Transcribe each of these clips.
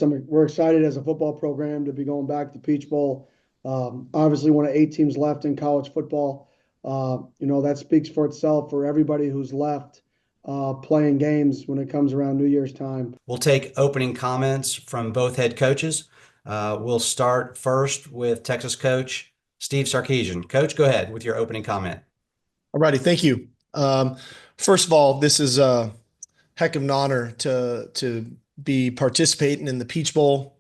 first, we're excited as a football program to be going back to Peach Bowl. Obviously, one of 8 teams left in college football. That speaks for itself for everybody who's left playing games when it comes around New Year's time. We'll take opening comments from both head coaches. We'll start first with Texas coach Steve Sarkisian. Coach, go ahead with your opening comment. All righty, thank you. First of all, this is a heck of an honor to be participating in the Peach Bowl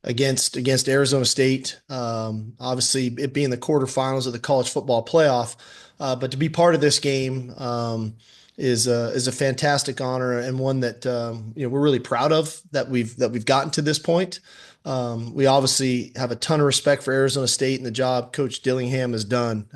against Arizona State. Obviously, it being the quarterfinals of the college football playoff, but to be part of this game is a fantastic honor and one that we're really proud of that we've gotten to this point. We obviously have a ton of respect for Arizona State and the job Coach Dillingham has done.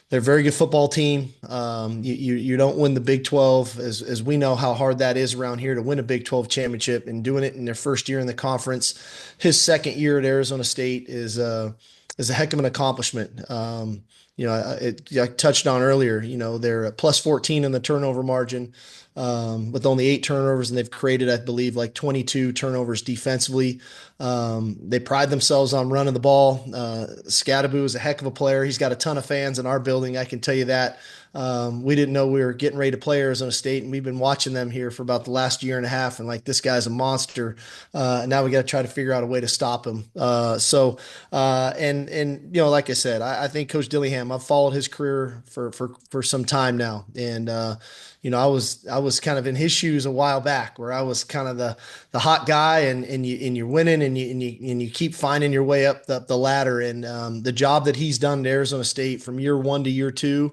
They're a very good football team. You don't win the Big 12 as we know how hard that is around here to win a Big 12 championship, and doing it in their first year in the conference. His second year at Arizona State is a heck of an accomplishment. I touched on earlier, they're a plus 14 in the turnover margin, with only 8 turnovers, and they've created, I believe, like 22 turnovers defensively. They pride themselves on running the ball. Skattebo is a heck of a player. He's got a ton of fans in our building, I can tell you that. We didn't know we were getting ready to play Arizona State, and we've been watching them here for about the last year and a half, and like, this guy's a monster. Now we got to try to figure out a way to stop him. Like I said, I think Coach Dillingham, I've followed his career for some time now, and I was kind of in his shoes a while back, where I was kind of the hot guy, and you're winning, and you keep finding your way up the ladder. And the job that he's done at Arizona State from year 1 to year 2,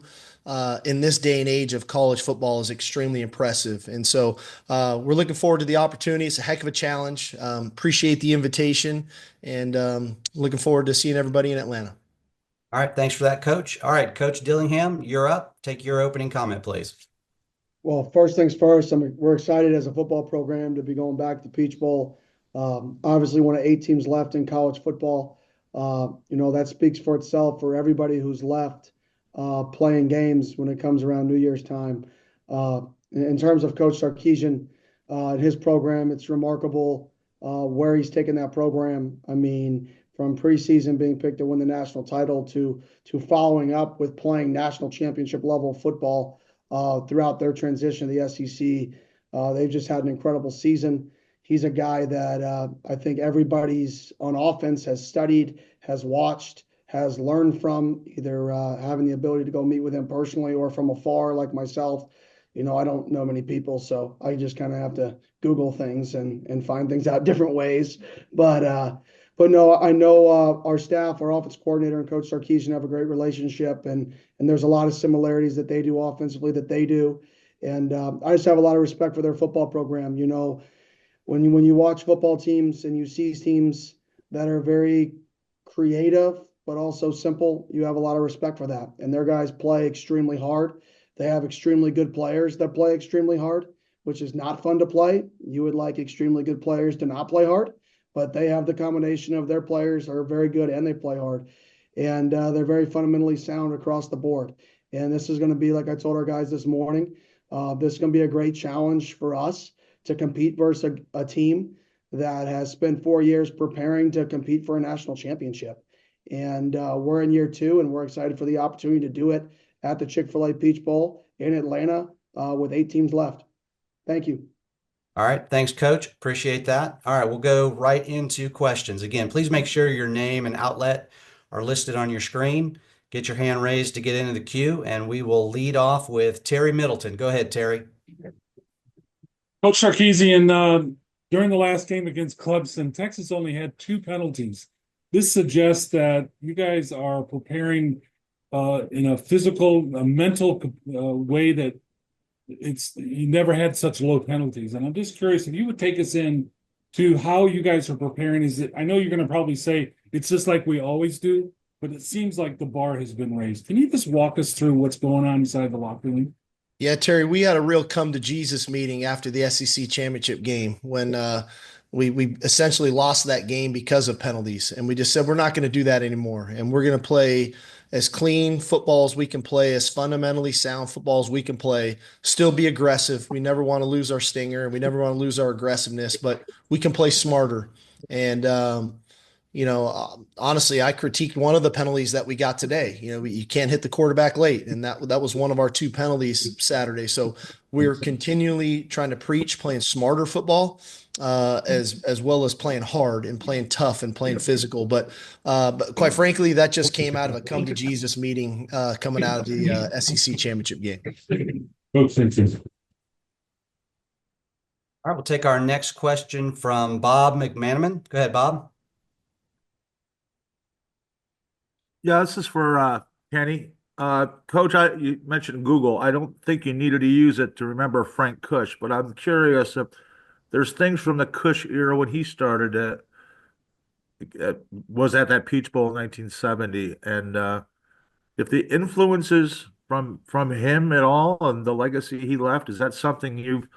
in this day and age of college football, is extremely impressive. And so we're looking forward to the opportunity. It's a heck of a challenge. Appreciate the invitation, and looking forward to seeing everybody in Atlanta. All right, thanks for that, Coach. All right, Coach Dillingham, you're up. Take your opening comment, please. Well, first things first, we're excited as a football program to be going back to Peach Bowl. Obviously, one of 8 teams left in college football. That speaks for itself for everybody who's left playing games when it comes around New Year's time. In terms of Coach Sarkisian and his program, it's remarkable where he's taken that program. I mean, from preseason being picked to win the national title to following up with playing national championship level football throughout their transition to the SEC. They've just had an incredible season. He's a guy that I think everybody's on offense has studied, has watched, has learned from, either having the ability to go meet with him personally or from afar, like myself. I don't know many people, so I just kind of have to Google things and find things out different ways. But no, I know our staff, our offense coordinator, and Coach Sarkisian have a great relationship, and there's a lot of similarities that they do offensively that they do. And I just have a lot of respect for their football program. When you watch football teams and you see teams that are very creative but also simple, you have a lot of respect for that. And their guys play extremely hard. They have extremely good players that play extremely hard, which is not fun to play. You would like extremely good players to not play hard, but they have the combination of their players are very good and they play hard. And they're very fundamentally sound across the board. And this is going to be, like I told our guys this morning, this is going to be a great challenge for us to compete versus a team that has spent 4 years preparing to compete for a national championship. And we're in year 2, and we're excited for the opportunity to do it at the Chick-fil-A Peach Bowl in Atlanta with 8 teams left. Thank you. All right, thanks, Coach. Appreciate that. All right, we'll go right into questions. Again, please make sure your name and outlet are listed on your screen. Get your hand raised to get into the queue, and we will lead off with Terry Middleton. Go ahead, Terry. Coach Sarkisian, during the last game against Clemson, Texas only had 2 penalties. This suggests that you guys are preparing in a physical, a mental way that you never had such low penalties. And I'm just curious if you would take us in to how you guys are preparing. I know you're going to probably say it's just like we always do, but it seems like the bar has been raised. Can you just walk us through what's going on inside the locker room? Yeah, Terry, we had a real come to Jesus meeting after the SEC championship game when we essentially lost that game because of penalties. And we just said, we're not going to do that anymore. And we're going to play as clean football as we can play, as fundamentally sound football as we can play, still be aggressive. We never want to lose our stinger and we never want to lose our aggressiveness, but we can play smarter. And, honestly, I critiqued one of the penalties that we got today. You can't hit the quarterback late, and that was one of our two penalties Saturday. So we're continually trying to preach playing smarter football, as well as playing hard and playing tough and playing physical. But quite frankly, that just came out of a come to Jesus meeting coming out of the SEC championship game. Coach, thank you. All right, we'll take our next question from Bob McManaman. Go ahead, Bob. Yeah, this is for Kenny. Coach, you mentioned Google. I don't think you needed to use it to remember Frank Kush, but I'm curious if there's things from the Kush era when he started was at that Peach Bowl in 1970, and if the influences from him at all and the legacy he left, is that something you've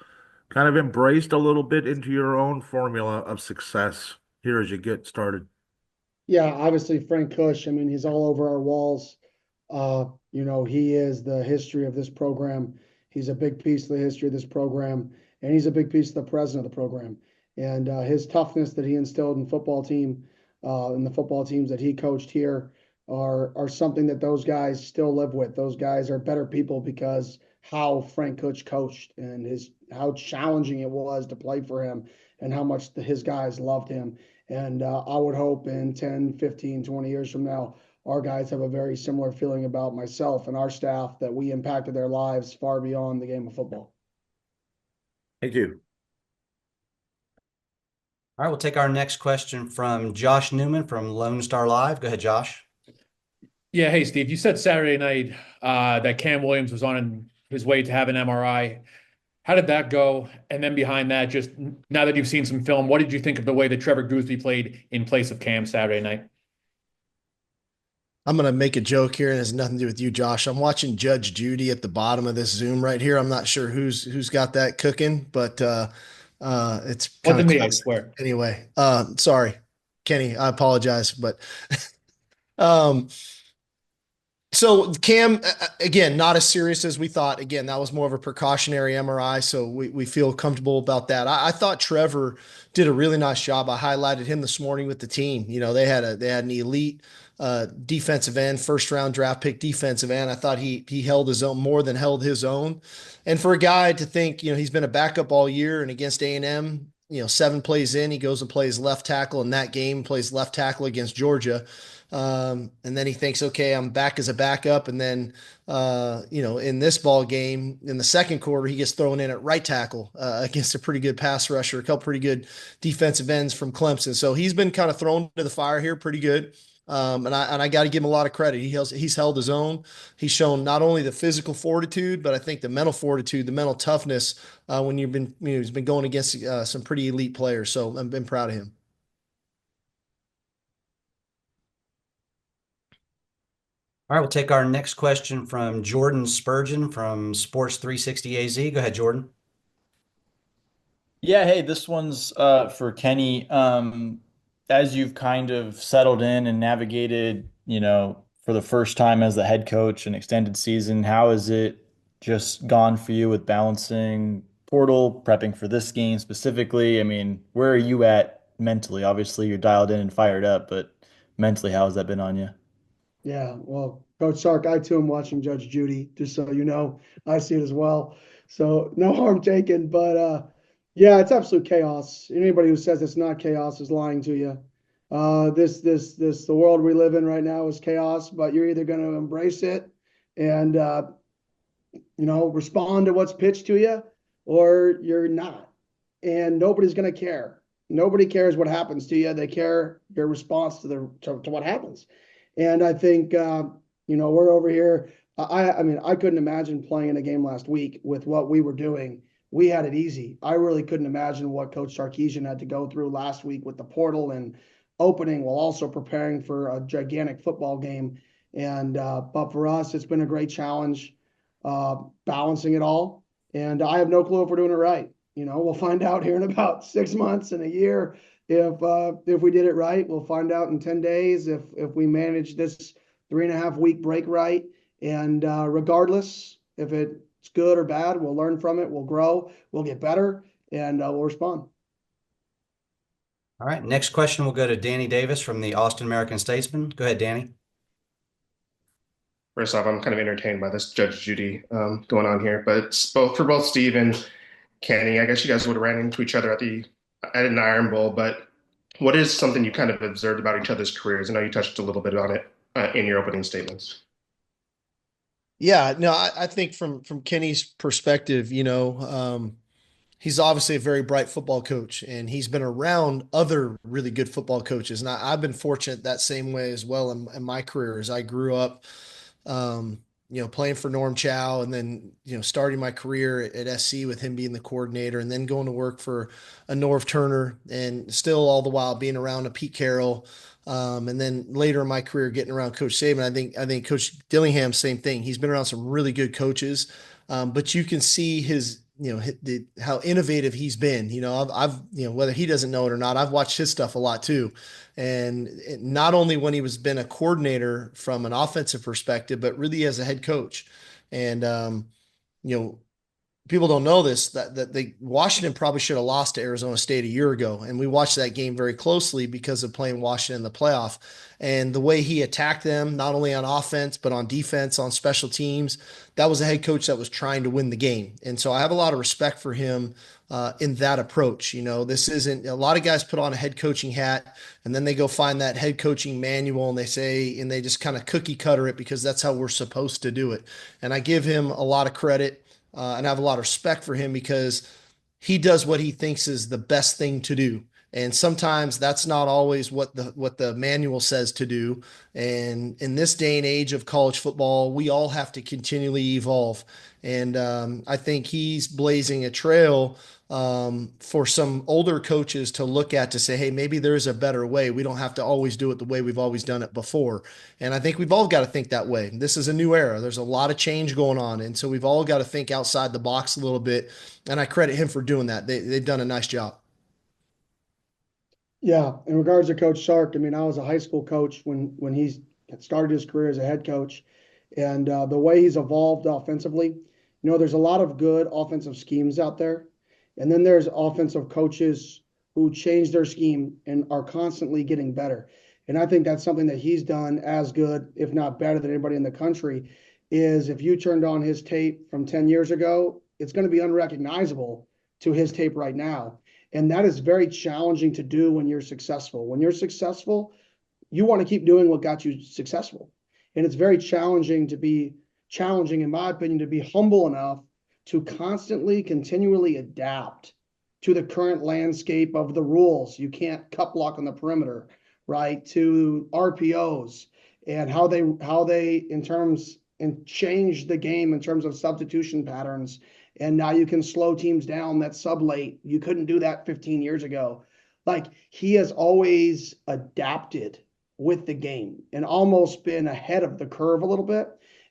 kind of embraced a little bit into your own formula of success here as you get started? Yeah, obviously Frank Kush, I mean, he's all over our walls. He is the history of this program. He's a big piece of the history of this program, and he's a big piece of the president of the program. And his toughness that he instilled in football team, and the football teams that he coached here are something that those guys still live with. Those guys are better people because how Frank Kush coached and how challenging it was to play for him and how much his guys loved him. And I would hope in 10, 15, 20 years from now, our guys have a very similar feeling about myself and our staff, that we impacted their lives far beyond the game of football. Thank you. All right, we'll take our next question from Josh Newman from Lone Star Live. Go ahead, Josh. Yeah, hey Steve, you said Saturday night that Cam Williams was on his way to have an MRI. How did that go? And then behind that, just now that you've seen some film, what did you think of the way that Trevor Goosby played in place of Cam Saturday night? I'm going to make a joke here, and it has nothing to do with you, Josh. I'm watching Judge Judy at the bottom of this Zoom right here. I'm not sure who's got that cooking, but it's kind of me, I swear. Anyway, sorry, Kenny, I apologize, but so Cam, again, not as serious as we thought. Again, that was more of a precautionary MRI, so we feel comfortable about that. I thought Trevor did a really nice job. I highlighted him this morning with the team. They had an elite defensive end, first round draft pick defensive end. I thought he held his own, more than held his own. And for a guy to think, he's been a backup all year, and against A&M, 7 plays in, he goes and plays left tackle in that game, plays left tackle against Georgia. And then he thinks, okay, I'm back as a backup. And then, in this ball game, in the second quarter, he gets thrown in at right tackle against a pretty good pass rusher, a couple pretty good defensive ends from Clemson. So he's been kind of thrown to the fire here pretty good. And I got to give him a lot of credit. He's held his own. He's shown not only the physical fortitude, but I think the mental fortitude, the mental toughness when he's been going against some pretty elite players. So I've been proud of him. All right, we'll take our next question from Jordan Spurgeon from Sports 360 AZ. Go ahead, Jordan. Yeah, hey, this one's for Kenny. As you've kind of settled in and navigated, for the first time as the head coach an extended season, how has it just gone for you with balancing portal, prepping for this game specifically? I mean, where are you at mentally? Obviously, you're dialed in and fired up, but mentally, how has that been on you? Yeah, well, Coach Sark, I too am watching Judge Judy, just so you know. I see it as well. So no harm taken, but yeah, it's absolute chaos. Anybody who says it's not chaos is lying to you. The world we live in right now is chaos, but you're either going to embrace it and respond to what's pitched to you, or you're not. And nobody's going to care. Nobody cares what happens to you. They care your response to what happens. And I think we're over here. I mean, I couldn't imagine playing in a game last week with what we were doing. We had it easy. I really couldn't imagine what Coach Sarkisian had to go through last week with the portal and opening, while also preparing for a gigantic football game. And but for us, it's been a great challenge, balancing it all. And I have no clue if we're doing it right. we'll find out here in about 6 months and a year if we did it right. We'll find out in 10 days if we manage this 3.5 week break right. And regardless if it's good or bad, we'll learn from it. We'll grow. We'll get better, and we'll respond. All right. Next question will go to Danny Davis from the Austin American Statesman. Go ahead, Danny. First off, I'm kind of entertained by this Judge Judy going on here, but it's for both Steve and Kenny. I guess you guys would have ran into each other at an Iron Bowl, but what is something you kind of observed about each other's careers? I know you touched a little bit on it in your opening statements. Yeah, no, I think from Kenny's perspective, he's obviously a very bright football coach, and he's been around other really good football coaches. And I've been fortunate that same way as well in my career. As I grew up, playing for Norm Chow, and then, starting my career at SC with him being the coordinator, and then going to work for a Norv Turner, and still all the while being around a Pete Carroll. And then later in my career, getting around Coach Saban. I think Coach Dillingham, same thing. He's been around some really good coaches, but you can see his, how innovative he's been. I've whether he doesn't know it or not, I've watched his stuff a lot too. And not only when he was been a coordinator from an offensive perspective, but really as a head coach. And people don't know this, that Washington probably should have lost to Arizona State a year ago. And we watched that game very closely because of playing Washington in the playoff, and the way he attacked them, not only on offense, but on defense, on special teams. That was a head coach that was trying to win the game. And so I have a lot of respect for him in that approach. This isn't, a lot of guys put on a head coaching hat and then they go find that head coaching manual and they just kind of cookie cutter it because that's how we're supposed to do it. And I give him a lot of credit. And I have a lot of respect for him because he does what he thinks is the best thing to do. And sometimes that's not always what the manual says to do. And in this day and age of college football, we all have to continually evolve. And I think he's blazing a trail for some older coaches to look at, to say, hey, maybe there is a better way. We don't have to always do it the way we've always done it before. And I think we've all got to think that way. This is a new era. There's a lot of change going on. And so we've all got to think outside the box a little bit. And I credit him for doing that. They've done a nice job. Yeah, in regards to Coach Sark, I mean, I was a high school coach when he started his career as a head coach, and the way he's evolved offensively, there's a lot of good offensive schemes out there, and then there's offensive coaches who change their scheme and are constantly getting better. And I think that's something that he's done as good, if not better, than anybody in the country. Is if you turned on his tape from 10 years ago, it's going to be unrecognizable to his tape right now. And that is very challenging to do when you're successful. When you're successful, you want to keep doing what got you successful. And it's very challenging, in my opinion, to be humble enough to constantly, continually adapt to the current landscape of the rules. You can't cut block on the perimeter, right? To RPOs and how they and change the game in terms of substitution patterns. And now you can slow teams down that sub late. You couldn't do that 15 years ago. Like, he has always adapted with the game and almost been ahead of the curve a little bit.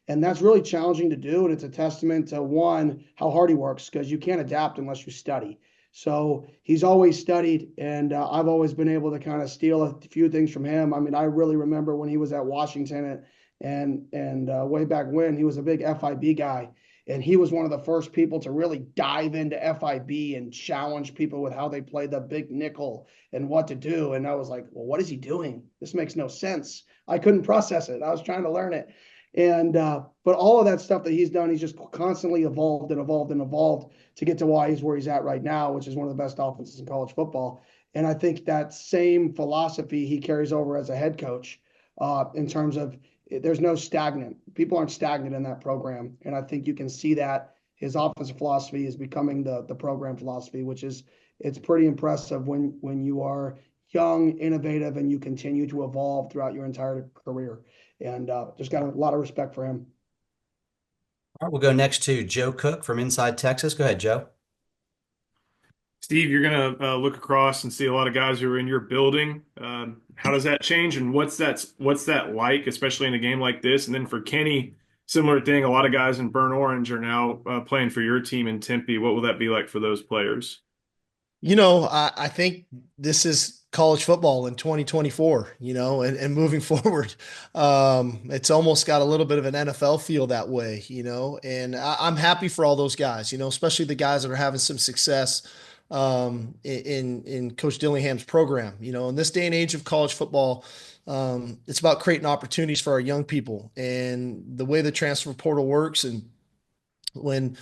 And that's really challenging to do. And it's a testament to, one, how hard he works, because you can't adapt unless you study. So he's always studied, and I've always been able to kind of steal a few things from him. I mean, I really remember when he was at Washington and way back when, he was a big FIB guy. And he was one of the first people to really dive into FIB and challenge people with how they play the big nickel and what to do. And I was like, well, what is he doing? This makes no sense. I couldn't process it. I was trying to learn it. And but all of that stuff that he's done, he's just constantly evolved and evolved and evolved to get to why he's where he's at right now, which is one of the best offenses in college football. And I think that same philosophy he carries over as a head coach in terms of, there's no stagnant. People aren't stagnant in that program. And I think you can see that his offensive philosophy is becoming the program philosophy, which is, it's pretty impressive when you are young, innovative, and you continue to evolve throughout your entire career. And just got a lot of respect for him. All right, we'll go next to Joe Cook from Inside Texas. Go ahead, Joe. Steve, you're going to look across and see a lot of guys who are in your building. How does that change, and what's that like, especially in a game like this? And then for Kenny, Similar thing, a lot of guys in Burnt Orange are now playing for your team in Tempe. What will that be like for those players? I think this is college football in 2024, and moving forward. It's almost got a little bit of an NFL feel that way, and I'm happy for all those guys, especially the guys that are having some success in Coach Dillingham's program. In this day and age of college football, it's about creating opportunities for our young people, and the way the transfer portal works, and when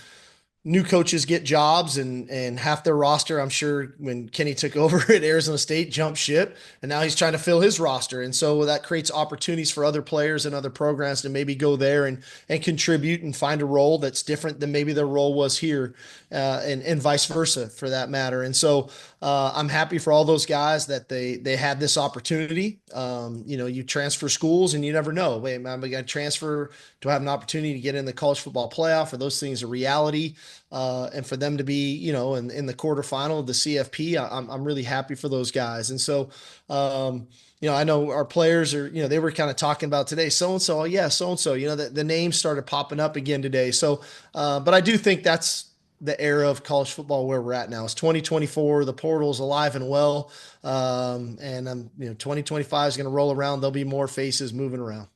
new coaches get jobs and half their roster, I'm sure when Kenny took over at Arizona State, jumped ship, and now he's trying to fill his roster. And so that creates opportunities for other players and other programs to maybe go there and contribute and find a role that's different than maybe their role was here, and vice versa for that matter. And so I'm happy for all those guys that they had this opportunity. You transfer schools and you never know. Wait, am I going to transfer? Do I have an opportunity to get in the college football playoff? Are those things a reality? And for them to be, in the quarterfinal of the CFP, I'm really happy for those guys. And so, I know our players are, they were kind of talking about today, so-and-so, yeah, so-and-so, the names started popping up again today. So, but I do think that's the era of college football where we're at now. It's 2024. The portal's alive and well. 2025 is going to roll around. There'll be more faces moving around.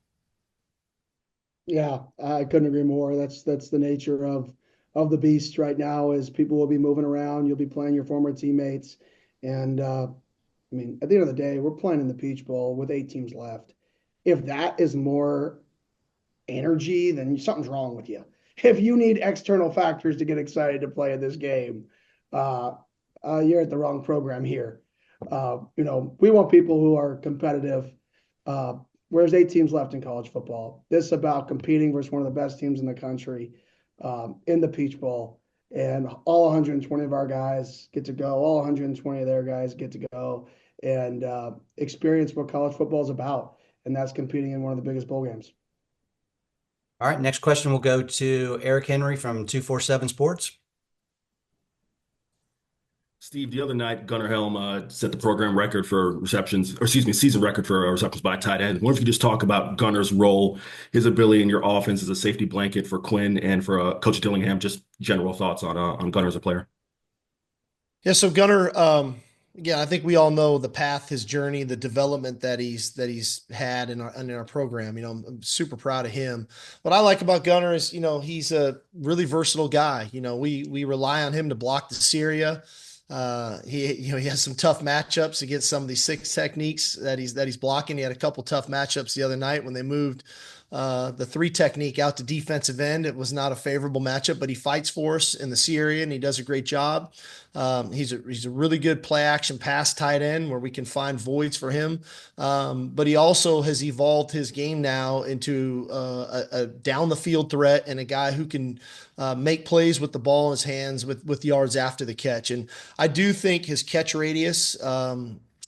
Yeah, I couldn't agree more. That's the nature of the beast right now, is people will be moving around. You'll be playing your former teammates. And at the end of the day, we're playing in the Peach Bowl with 8 teams left. If that is more energy, then something's wrong with you. If you need external factors to get excited to play in this game, you're at the wrong program here. We want people who are competitive. Where's 8 teams left in college football? This is about competing versus one of the best teams in the country in the Peach Bowl. And all 120 of our guys get to go. All 120 of their guys get to go and experience what college football is about. And that's competing in one of the biggest bowl games. All right, next question will go to Eric Henry from 247 Sports. Steve, the other night, Gunnar Helm set the program record for receptions, or excuse me, season record for receptions by tight end. I wonder if you could just talk about Gunnar's role, his ability in your offense as a safety blanket for Quinn and for Coach Dillingham. Just general thoughts on Gunnar as a player. Yeah, so Gunnar, again, I think we all know the path, his journey, the development that he's had in our program. I'm super proud of him. What I like about Gunnar is, he's a really versatile guy. We rely on him to block the Syria. He has some tough matchups against some of these 6 techniques that he's blocking. He had a couple tough matchups the other night when they moved the 3 technique out to defensive end. It was not a favorable matchup, but he fights for us in the C area and he does a great job. He's a really good play action pass tight end where we can find voids for him. But he also has evolved his game now into a down the field threat and a guy who can make plays with the ball in his hands with yards after the catch. And I do think his catch radius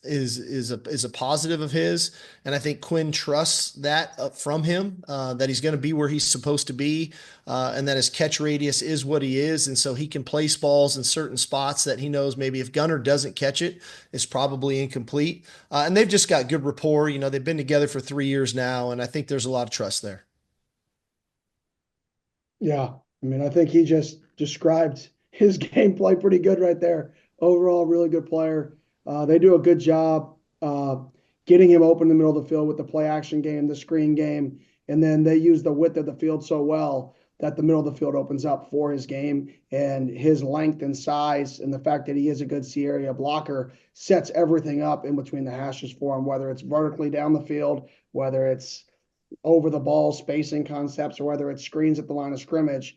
is a positive of his, and I think Quinn trusts that from him, that he's going to be where he's supposed to be, and that his catch radius is what he is, and so he can place balls in certain spots that he knows maybe if Gunnar doesn't catch it, it's probably incomplete. And they've just got good rapport. They've been together for 3 years now, and I think there's a lot of trust there. Yeah, I think he just described his gameplay pretty good right there. Overall, really good player. They do a good job getting him open in the middle of the field with the play action game, the screen game, and then they use the width of the field so well that the middle of the field opens up for his game, and his length and size and the fact that he is a good C area blocker sets everything up in between the hashes for him, whether it's vertically down the field, whether it's over the ball spacing concepts, or whether it's screens at the line of scrimmage.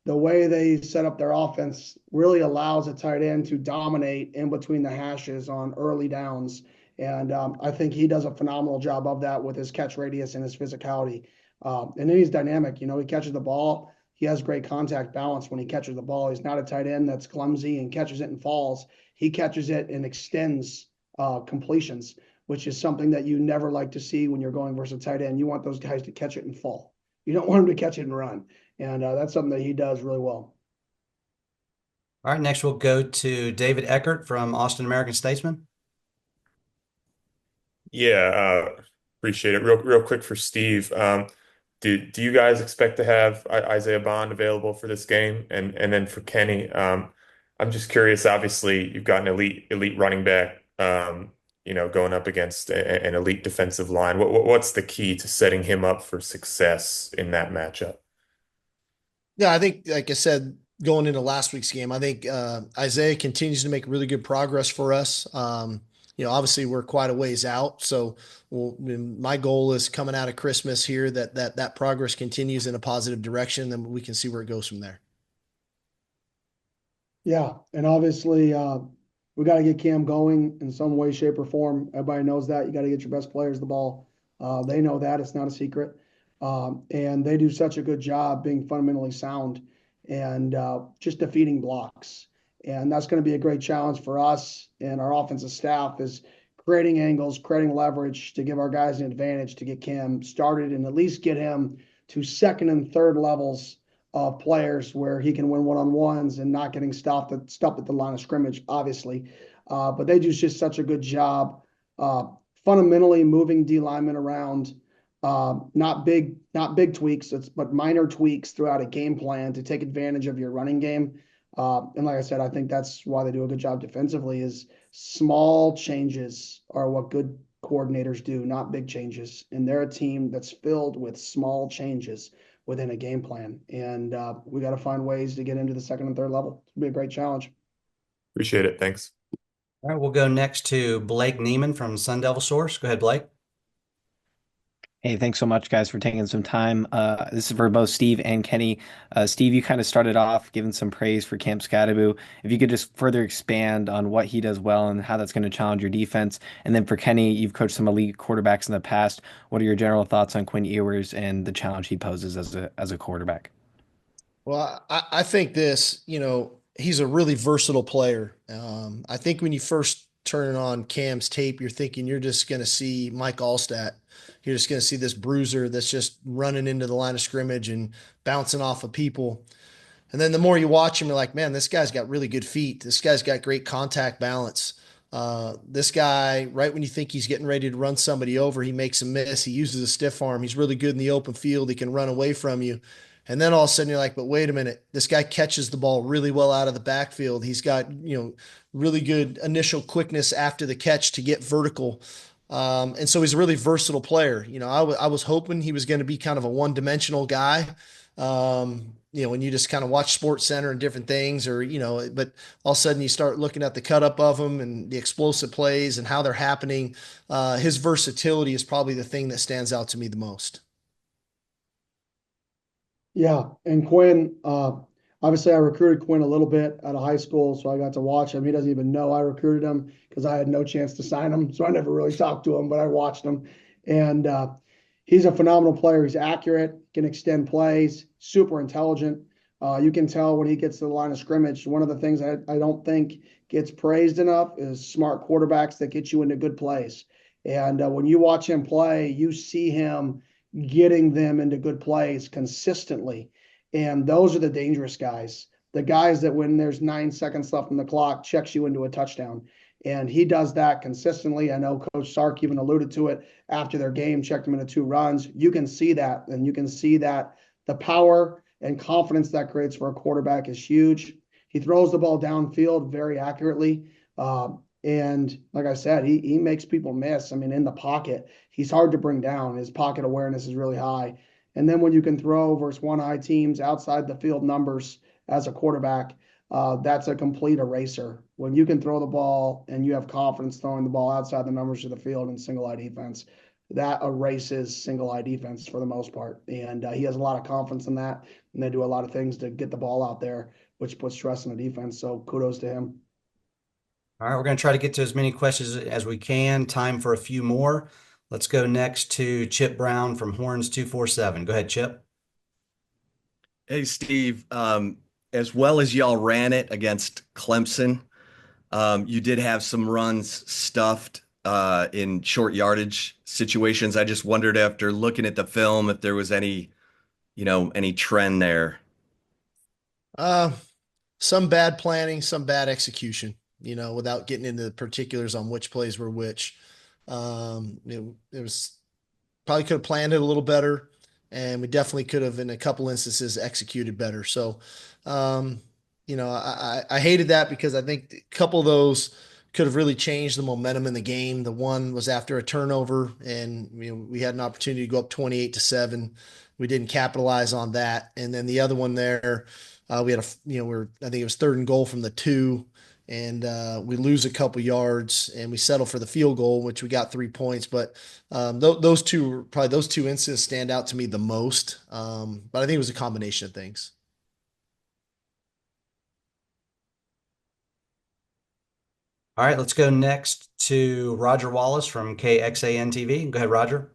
The way they set up their offense really allows a tight end to dominate in between the hashes on early downs. And I think he does a phenomenal job of that with his catch radius and his physicality. And then he's dynamic. He catches the ball. He has great contact balance when he catches the ball. He's not a tight end that's clumsy and catches it and falls. He catches it and extends completions, which is something that you never like to see when you're going versus a tight end. You want those guys to catch it and fall. You don't want them to catch it and run. And that's something that he does really well. All right, next we'll go to David Eckert from Austin American Statesman. Yeah, appreciate it. Real quick for Steve. Do you guys expect to have Isaiah Bond available for this game? And then for Kenny, I'm just curious. Obviously, you've got an elite running back, going up against an elite defensive line. What's the key to setting him up for success in that matchup? Yeah, I think, like I said, going into last week's game, I think Isaiah continues to make really good progress for us. Obviously we're quite a ways out, so my goal is coming out of Christmas here that progress continues in a positive direction, then we can see where it goes from there. Yeah, and obviously, we got to get Cam going in some way, shape, or form. Everybody knows that. You got to get your best players the ball. They know that. It's not a secret. And they do such a good job being fundamentally sound and just defeating blocks. And that's going to be a great challenge for us and our offensive staff is creating angles, creating leverage to give our guys an advantage to get Cam started and at least get him to second and third levels of players where he can win one-on-ones and not getting stopped at the line of scrimmage, obviously. But they do just such a good job fundamentally moving D linemen around. Not big tweaks, but minor tweaks throughout a game plan to take advantage of your running game. And like I said, I think that's why they do a good job defensively is small changes are what good coordinators do, not big changes. And they're a team that's filled with small changes within a game plan. And we got to find ways to get into the second and third level. It'll be a great challenge. Appreciate it. Thanks. All right, we'll go next to Blake Neiman from Sun Devil Source. Go ahead, Blake. Hey, thanks so much, guys, for taking some time. This is for both Steve and Kenny. Steve, you kind of started off giving some praise for Camp Skattebo. If you could just further expand on what he does well and how that's going to challenge your defense. And then for Kenny, you've coached some elite quarterbacks in the past. What are your general thoughts on Quinn Ewers and the challenge he poses as a quarterback? Well, I think he's a really versatile player. I think when you first turn on Cam's tape, you're thinking you're just going to see Mike Allstat. You're just going to see this bruiser that's just running into the line of scrimmage and bouncing off of people. And then the more you watch him, you're like, man, this guy's got really good feet. This guy's got great contact balance. This guy, right when you think he's getting ready to run somebody over, he makes a miss. He uses a stiff arm. He's really good in the open field. He can run away from you. And then all of a sudden you're like, but wait a minute, this guy catches the ball really well out of the backfield. He's got, really good initial quickness after the catch to get vertical. And so he's a really versatile player. I was hoping he was going to be kind of a one-dimensional guy. When you just kind of watch Sports Center and different things but all of a sudden you start looking at the cut up of him and the explosive plays and how they're happening. His versatility is probably the thing that stands out to me the most. Yeah, and Quinn, obviously I recruited Quinn a little bit out of high school, so I got to watch him. He doesn't even know I recruited him because I had no chance to sign him, so I never really talked to him, but I watched him. And he's a phenomenal player. He's accurate, can extend plays, super intelligent. You can tell when he gets to the line of scrimmage. One of the things I don't think gets praised enough is smart quarterbacks that get you into good plays. And when you watch him play, you see him getting them into good plays consistently. And those are the dangerous guys. The guys that when there's 9 seconds left on the clock, checks you into a touchdown. And he does that consistently. I know Coach Sark even alluded to it after their game, checked him into 2 runs. You can see that. And you can see that the power and confidence that creates for a quarterback is huge. He throws the ball downfield very accurately. And like I said, he makes people miss. I mean, in the pocket, he's hard to bring down. His pocket awareness is really high. And then when you can throw versus one-eye teams outside the field numbers as a quarterback, that's a complete eraser. When you can throw the ball and you have confidence throwing the ball outside the numbers of the field in single-eye defense, that erases single-eye defense for the most part. And he has a lot of confidence in that, and they do a lot of things to get the ball out there, which puts stress on the defense. So kudos to him. All right, we're going to try to get to as many questions as we can. Time for a few more. Let's go next to Chip Brown from Horns 247. Go ahead, Chip. Hey, Steve. As well as y'all ran it against Clemson, you did have some runs stuffed in short yardage situations. I just wondered after looking at the film if there was any trend there. Some bad planning, some bad execution, without getting into the particulars on which plays were which. It was probably could have planned it a little better. and we definitely could have, in a couple instances, executed better. So, I hated that because I think a couple of those could have really changed the momentum in the game. The one was after a turnover, and we had an opportunity to go up 28-7. We didn't capitalize on that. And then the other one there, we had I think it was 3rd and goal from the 2, and we lose a couple yards, and we settle for the field goal, which we got 3 points. But those two incidents stand out to me the most. But I think it was a combination of things. All right, let's go next to Roger Wallace from KXAN TV. Go ahead, Roger.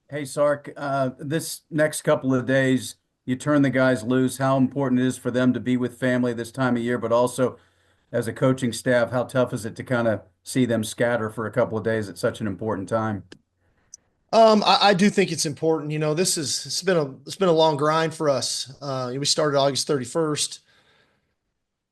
Hey, Sark, this next couple of days, you turn the guys loose, how important it is for them to be with family this time of year, but also as a coaching staff, how tough is it to kind of see them scatter for a couple of days at such an important time? I do think it's important. It's been a long grind for us. We started August 31st.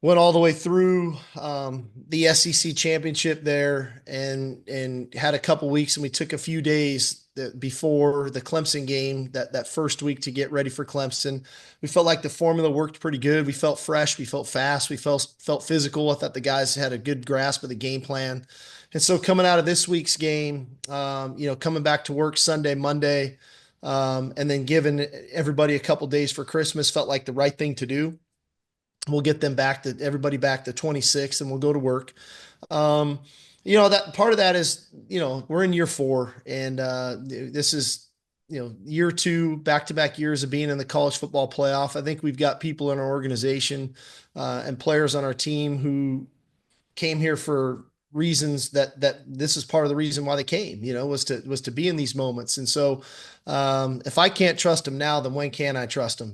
Went all the way through the SEC championship there, and had a couple weeks, and we took a few days before the Clemson game, that first week, to get ready for Clemson. We felt like the formula worked pretty good. We felt fresh, we felt fast, we felt physical. I thought the guys had a good grasp of the game plan. And so coming out of this week's game, coming back to work Sunday, Monday, and then giving everybody a couple days for Christmas felt like the right thing to do. We'll get everybody back the 26th, and we'll go to work. That part of that is, we're in year 4, and this is, year 2, back-to-back years of being in the college football playoff. I think we've got people in our organization and players on our team who came here for reasons that this is part of the reason why they came, was to be in these moments. And so if I can't trust them now, then when can I trust them?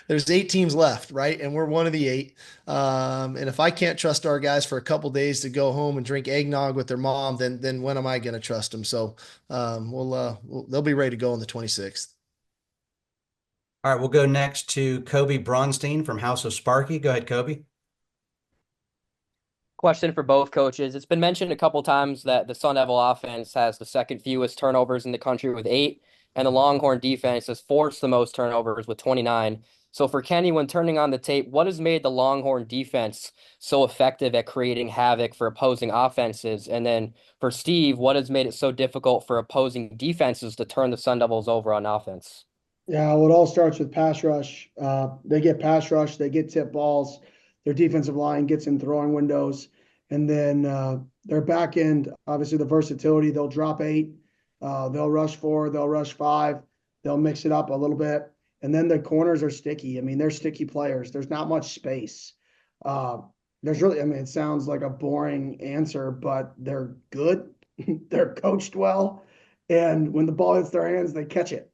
There's 8 teams left, right? And we're one of the 8. And if I can't trust our guys for a couple days to go home and drink eggnog with their mom, then when am I going to trust them? So they'll be ready to go on the 26th. All right, we'll go next to Kobe Bronstein from House of Sparky. Go ahead, Kobe. Question for both coaches. It's been mentioned a couple times that the Sun Devil offense has the second fewest turnovers in the country with 8, and the Longhorn defense has forced the most turnovers with 29. So for Kenny, when turning on the tape, what has made the Longhorn defense so effective at creating havoc for opposing offenses? And then for Steve, what has made it so difficult for opposing defenses to turn the Sun Devils over on offense? Yeah, well, it all starts with pass rush. They get pass rush, they get tip balls. Their defensive line gets in throwing windows. And then their back end, obviously the versatility, they'll drop 8, they'll rush 4, they'll rush 5, they'll mix it up a little bit. And then the corners are sticky. I mean, they're sticky players. There's not much space. It sounds like a boring answer, but they're good. They're coached well. And when the ball hits their hands, they catch it.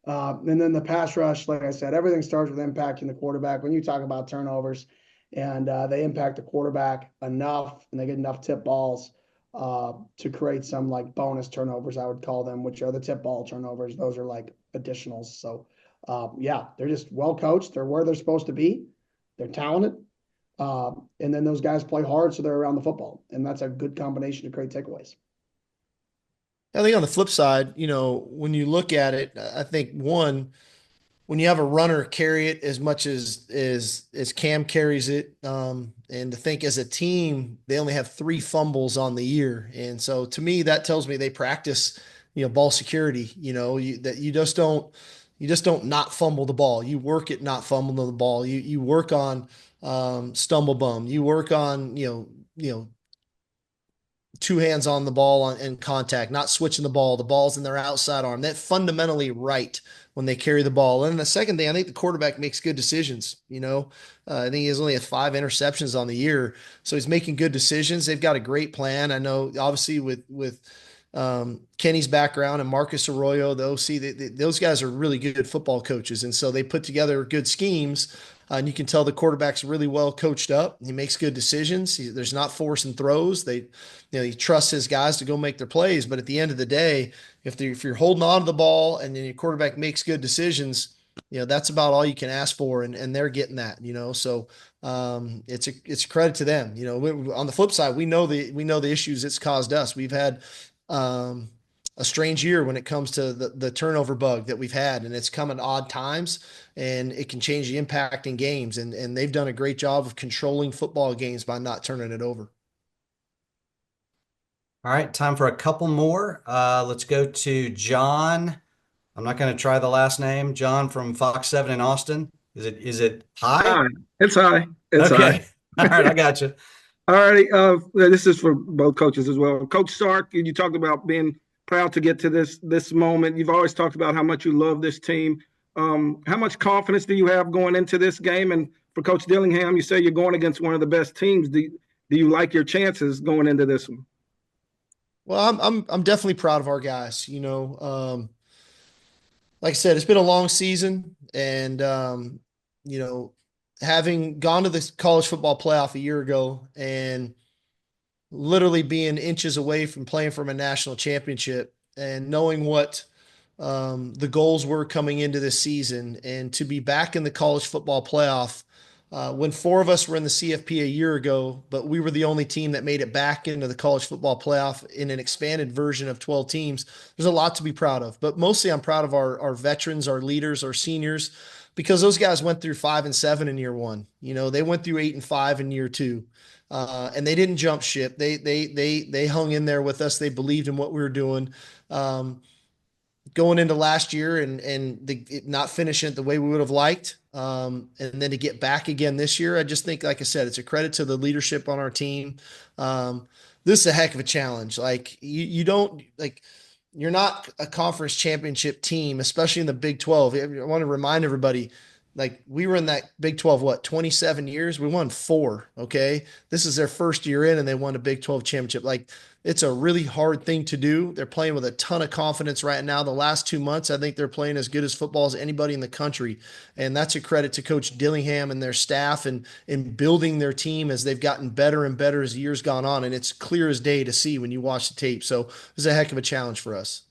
And then the pass rush, like I said, everything starts with impacting the quarterback. When you talk about turnovers, and they impact the quarterback enough, and they get enough tip balls to create some like bonus turnovers, I would call them, which are the tip ball turnovers. Those are like additionals. So they're just well coached. They're where they're supposed to be. They're talented. And then those guys play hard, so they're around the football. And that's a good combination to create takeaways. I think on the flip side, when you look at it, I think when you have a runner carry it as much as Cam carries it, and to think as a team, they only have 3 fumbles on the year. And so to me, that tells me they practice, ball security, that you just don't not fumble the ball. You work at not fumbling the ball. You work on stumble bum. You work on, 2 hands on the ball and contact, not switching the ball. The ball's in their outside arm. That's fundamentally right when they carry the ball. And the second thing, I think the quarterback makes good decisions. I think he has only 5 interceptions on the year, so he's making good decisions. They've got a great plan. I know, obviously, with Kenny's background and Marcus Arroyo, the OC, those guys are really good football coaches, and so they put together good schemes. And you can tell the quarterback's really well coached up. He makes good decisions. There's not forcing throws. He trusts his guys to go make their plays. But at the end of the day, if you're holding on to the ball and then your quarterback makes good decisions, that's about all you can ask for. And they're getting that, so it's a credit to them. On the flip side, we know the issues it's caused us. We've had, a strange year when it comes to the turnover bug that we've had, and it's come at odd times, and it can change the impact in games. And they've done a great job of controlling football games by not turning it over. All right, time for a couple more. Let's go to John. I'm not going to try the last name. John from Fox 7 in Austin. Is it High? Hi, it's high. It's Okay. high. All right, I got you. All righty. This is for both coaches as well. Coach Sark, you talked about being proud to get to this moment. You've always talked about how much you love this team. How much confidence do you have going into this game? And for Coach Dillingham, you say you're going against one of the best teams. Do you like your chances going into this one? Well, I'm definitely proud of our guys. Like I said, it's been a long season, and having gone to the college football playoff a year ago and literally being inches away from playing for a national championship, and knowing what the goals were coming into this season, and to be back in the college football playoff when 4 of us were in the CFP a year ago, but we were the only team that made it back into the college football playoff in an expanded version of 12 teams. There's a lot to be proud of, but mostly I'm proud of our veterans, our leaders, our seniors, because those guys went through 5 and 7 in year one. They went through 8 and 5 in year two. And they didn't jump ship. They hung in there with us. They believed in what we were doing. Going into last year and not finishing it the way we would have liked. And then to get back again this year, I just think, like I said, it's a credit to the leadership on our team. This is a heck of a challenge. Like you're not a conference championship team, especially in the Big 12. I want to remind everybody, like, we were in that Big 12, 27 years? We won 4, okay? This is their first year in, and they won a Big 12 championship. Like, it's a really hard thing to do. They're playing with a ton of confidence right now. The last 2 months, I think they're playing as good as football as anybody in the country. And that's a credit to Coach Dillingham and their staff and in building their team as they've gotten better and better as the years gone on. And it's clear as day to see when you watch the tape. So it's a heck of a challenge for us.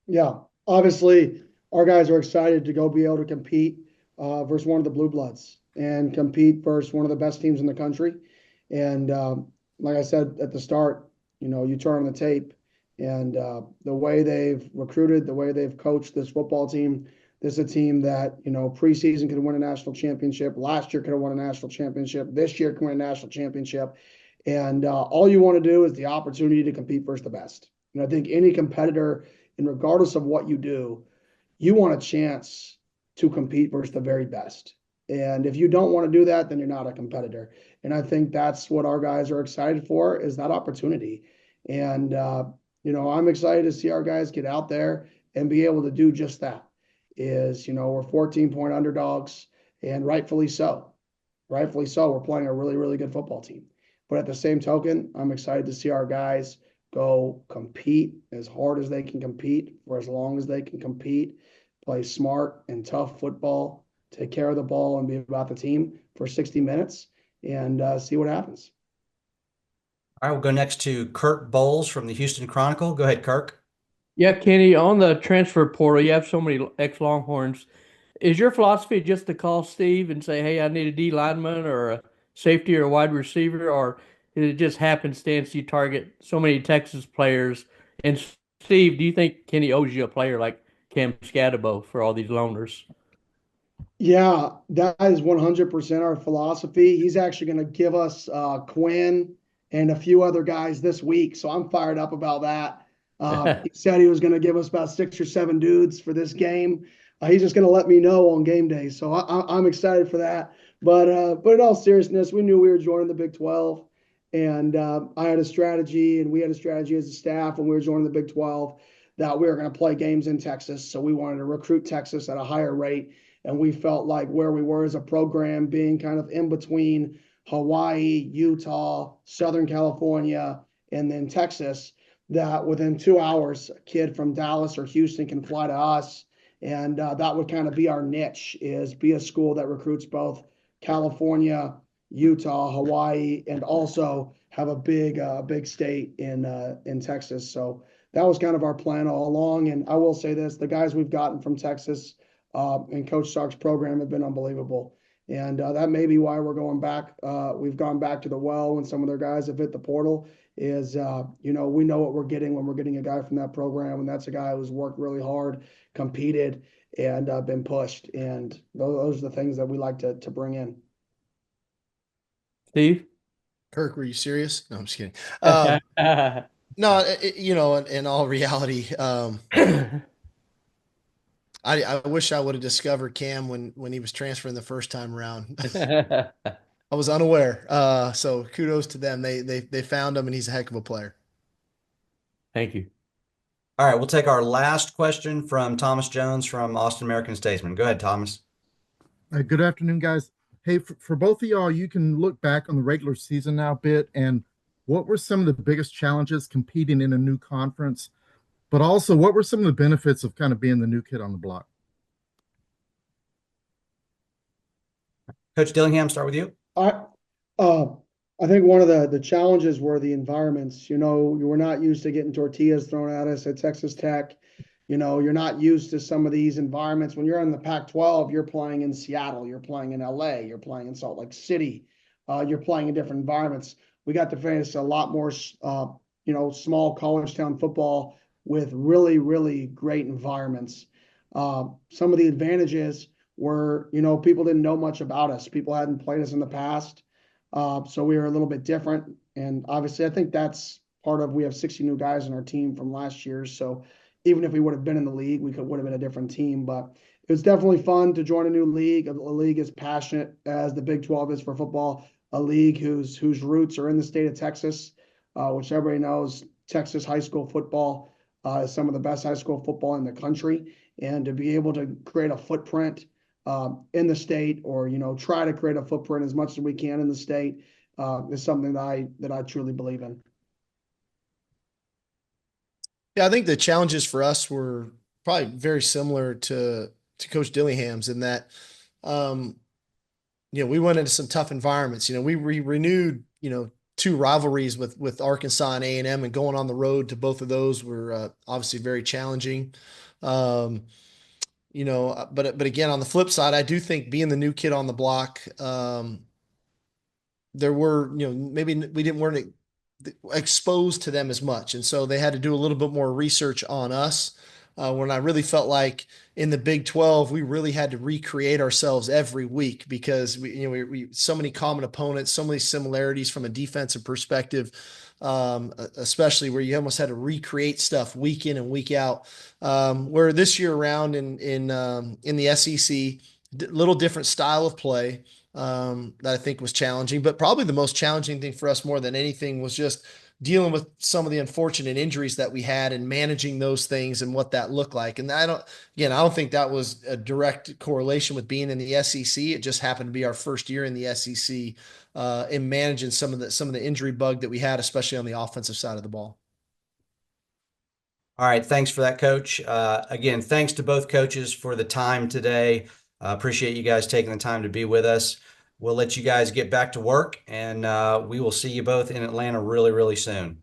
Yeah, obviously, our guys are excited to go be able to compete versus one of the Blue Bloods and compete versus one of the best teams in the country. And like I said at the start, you turn on the tape and the way they've recruited, the way they've coached this football team, this is a team that, preseason could win a national championship. Last year could have won a national championship. This year can win a national championship. And all you want to do is the opportunity to compete versus the best. And I think any competitor, and regardless of what you do, you want a chance to compete versus the very best. And if you don't want to do that, then you're not a competitor. And I think that's what our guys are excited for, is that opportunity. And, I'm excited to see our guys get out there and be able to do just that. We're 14-point underdogs, and rightfully so. Rightfully so. We're playing a really, really good football team. But at the same token, I'm excited to see our guys go compete as hard as they can compete for as long as they can compete, play smart and tough football, take care of the ball, and be about the team for 60 minutes and see what happens. All right, we'll go next to Kirk Bowles from the Houston Chronicle. Go ahead, Kirk. Yeah, Kenny, on the transfer portal, you have so many ex-Longhorns. Is your philosophy just to call Steve and say, hey, I need a D lineman or a safety or a wide receiver, or is it just happenstance you target so many Texas players? And Steve, do you think Kenny owes you a player like Cam Skattebo for all these loaners? Yeah, that is 100% our philosophy. He's actually going to give us Quinn and a few other guys this week, so I'm fired up about that. He said he was going to give us about 6 or 7 dudes for this game. He's just going to let me know on game day, so I'm excited for that. But in all seriousness, we knew we were joining the Big 12, and I had a strategy, and we had a strategy as a staff when we were joining the Big 12 that we were going to play games in Texas. So we wanted to recruit Texas at a higher rate, and we felt like where we were as a program, being kind of in between Hawaii, Utah, Southern California, and then Texas, that within 2 hours, a kid from Dallas or Houston can fly to us. And that would kind of be our niche, is be a school that recruits both California, Utah, Hawaii, and also have a big state in Texas. So that was kind of our plan all along. And I will say this, the guys we've gotten from Texas and Coach Sark's program have been unbelievable. And that may be why we're going back. We've gone back to the well when some of their guys have hit the portal. Is we know what we're getting when we're getting a guy from that program, and that's a guy who's worked really hard, competed, and been pushed. And those are the things that we like to bring in. Steve? Kirk, were you serious? No, I'm just kidding. No, in all reality, I wish I would have discovered Cam when he was transferring the first time around. I was unaware. So kudos to them. They found him, and he's a heck of a player. Thank you. All right, we'll take our last question from Thomas Jones from Austin American-Statesman. Go ahead, Thomas. Good afternoon, guys. Hey, for both of y'all, you can look back on the regular season now a bit, and what were some of the biggest challenges competing in a new conference? But also, what were some of the benefits of kind of being the new kid on the block? Coach Dillingham, start with you. I think one of the challenges were the environments. You were not used to getting tortillas thrown at us at Texas Tech. You're not used to some of these environments. When you're in the Pac-12, you're playing in Seattle, you're playing in LA, you're playing in Salt Lake City, you're playing in different environments. We got to face a lot more, small college town football with really, really great environments. Some of the advantages were, people didn't know much about us. People hadn't played us in the past. So we were a little bit different. And obviously, I think that's part of, we have 60 new guys on our team from last year. So even if we would have been in the league, would have been a different team. But it was definitely fun to join a new league, a league as passionate as the Big 12 is for football, a league whose roots are in the state of Texas, which everybody knows Texas high school football is some of the best high school football in the country. And to be able to create a footprint in the state, or try to create a footprint as much as we can in the state, is something that I truly believe in. Yeah, I think the challenges for us were probably very similar to Coach Dillingham's in that, we went into some tough environments. We renewed, 2 rivalries with Arkansas and A&M, and going on the road to both of those were obviously very challenging. But again, on the flip side, I do think being the new kid on the block, there were, maybe we weren't exposed to them as much. And so they had to do a little bit more research on us. When I really felt like in the Big 12, we really had to recreate ourselves every week, because we so many common opponents, so many similarities from a defensive perspective, especially where you almost had to recreate stuff week in and week out. Where this year around in the SEC, little different style of play that I think was challenging, but probably the most challenging thing for us more than anything was just dealing with some of the unfortunate injuries that we had and managing those things and what that looked like. And I don't think that was a direct correlation with being in the SEC. It just happened to be our first year in the SEC in managing some of the injury bug that we had, especially on the offensive side of the ball. All right. Thanks for that, Coach. Again, thanks to both coaches for the time today. Appreciate you guys taking the time to be with us. We'll let you guys get back to work, and we will see you both in Atlanta really, really soon.